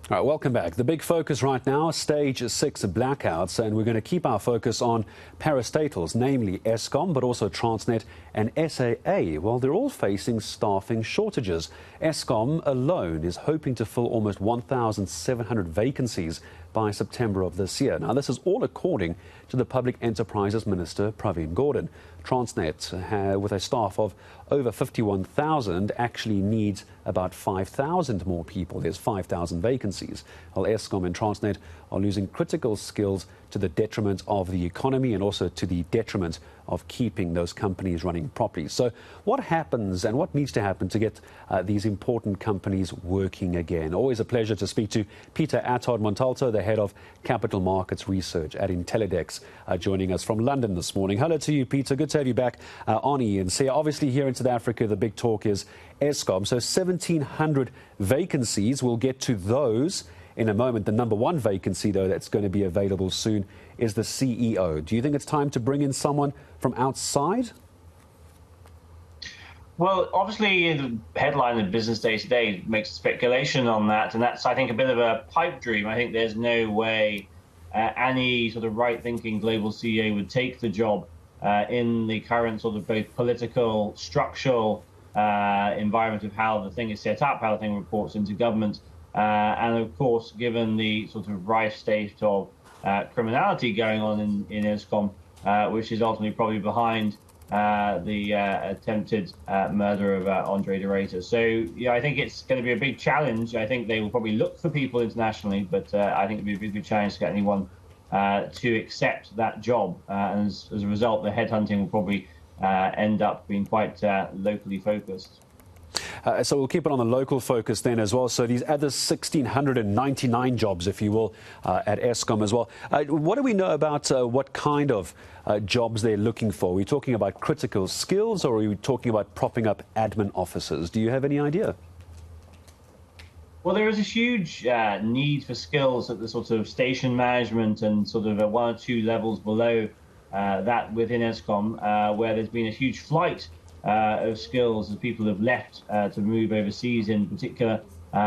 All right, welcome back. The big focus right now, stage 6 blackouts, and we're going to keep our focus on parastatals, namely Eskom, but also Transnet and SAA. Well, they're all facing staffing shortages. Eskom alone is hoping to fill almost 1,700 vacancies by September of this year. Now, this is all according to the Public Enterprises Minister, Pravin Gordhan. Transnet, with a staff of over 51,000, actually needs about 5,000 more people. There's 5,000 vacancies. While Eskom and Transnet are losing critical skills to the detriment of the economy and also to the detriment of keeping those companies running properly. So what happens and what needs to happen to get these important companies working again? Always a pleasure to speak to Peter Attard Montalto, the head of capital markets research at Intellidex, joining us from London this morning. Hello to you, Peter. Good to have you back on ENC. Obviously, here in South Africa, the big talk is Eskom. So 1,700 vacancies. We'll get to those in a moment. The number one vacancy, though, that's going to be available soon is the CEO. Do you think it's time to bring in someone from outside? Well, obviously, the headline of Business Day today makes speculation on that, and that's, I think, a bit of a pipe dream. I think there's no way any sort of right-thinking global CEO would take the job in the current sort of both political, structural environment of how the thing is set up, how the thing reports into government, and of course, given the sort of rife state of criminality going on in Eskom, which is ultimately probably behind the attempted murder of Andre de Ruyter. So, yeah, I think it's going to be a big challenge. I think they will probably look for people internationally, but I think it'll be a big challenge to get anyone to accept that job. And as a result, the headhunting will probably end up being quite locally focused. So we'll keep it on the local focus then as well. So these other 1,699 jobs, if you will, at Eskom as well. What do we know about what kind of jobs they're looking for? Are we talking about critical skills, or are we talking about propping up admin offices? Do you have any idea? Well, there is a huge need for skills at the sort of station management and sort of 1 or 2 levels below that within Eskom, where there's been a huge flight of skills as people have left to move overseas, in particular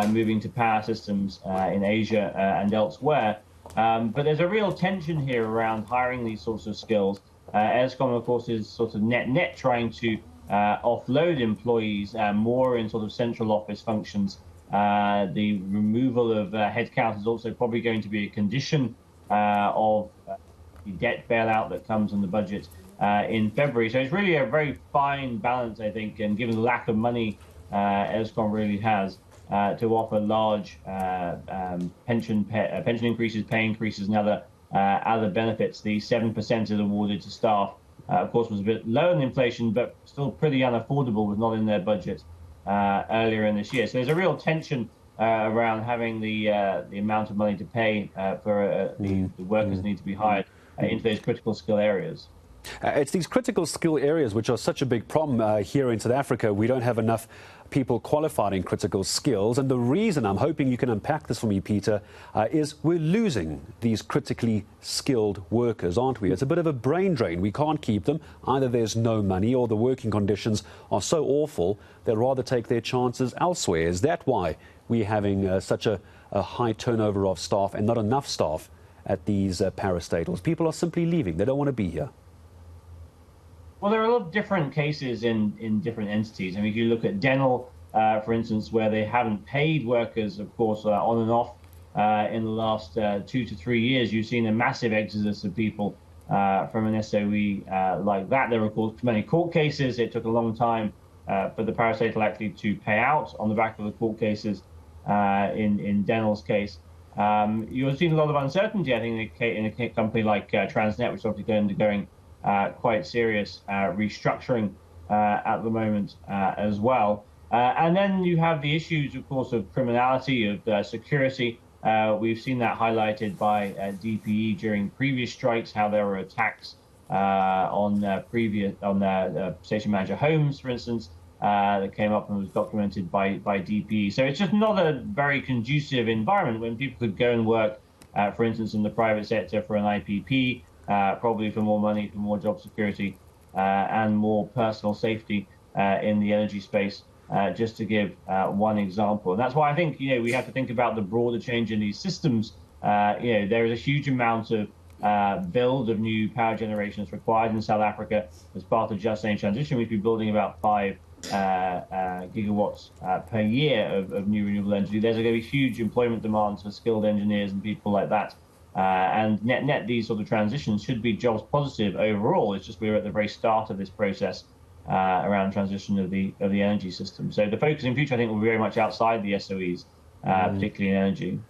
moving to power systems in Asia and elsewhere. But there's a real tension here around hiring these sorts of skills. Eskom, of course, is sort of net trying to offload employees more in sort of central office functions. The removal of headcount is also probably going to be a condition of the debt bailout that comes in the budget in February. So it's really a very fine balance, I think, and given the lack of money Eskom really has to offer large pension increases, pay increases, and other benefits. The 7% is awarded to staff, of course, was a bit lower than inflation, but still pretty unaffordable, was not in their budget earlier in this year. So there's a real tension around having the amount of money to pay for the workers that need to be hired into those critical skill areas. It's these critical skill areas which are such a big problem here in South Africa. We don't have enough people qualified in critical skills. And the reason, I'm hoping you can unpack this for me, Peter, is we're losing these critically skilled workers, aren't we? It's a bit of a brain drain. We can't keep them. Either there's no money or the working conditions are so awful, they'll rather take their chances elsewhere. Is that why we're having such a high turnover of staff and not enough staff at these parastatals? People are simply leaving. They don't want to be here. Well, there are a lot of different cases in different entities. I mean, if you look at Denel, for instance, where they haven't paid workers, of course, on and off in the last 2 to 3 years, you've seen a massive exodus of people from an SOE like that. There were, of course, many court cases. It took a long time for the parastatal actually to pay out on the back of the court cases in Denel's case. You've seen a lot of uncertainty, I think, in a company like Transnet, which is obviously undergoing quite serious restructuring at the moment as well. And then you have the issues, of course, of criminality, of security. We've seen that highlighted by DPE during previous strikes, how there were attacks on station manager homes, for instance, that came up and was documented by DPE. So it's just not a very conducive environment when people could go and work, for instance, in the private sector for an IPP, probably for more money, for more job security, and more personal safety in the energy space. just to give one example. And that's why I think we have to think about the broader change in these systems. There is a huge amount of build of new power generation that's required in South Africa as part of just energy transition. We've been building about 5 gigawatts per year of new renewable energy. There's going to be huge employment demands for skilled engineers and people like that. And net, these sort of transitions should be jobs positive overall. It's just we're at the very start of this process around transition of the energy system. So the focus in future, I think, will be very much outside the SOEs, particularly in energy.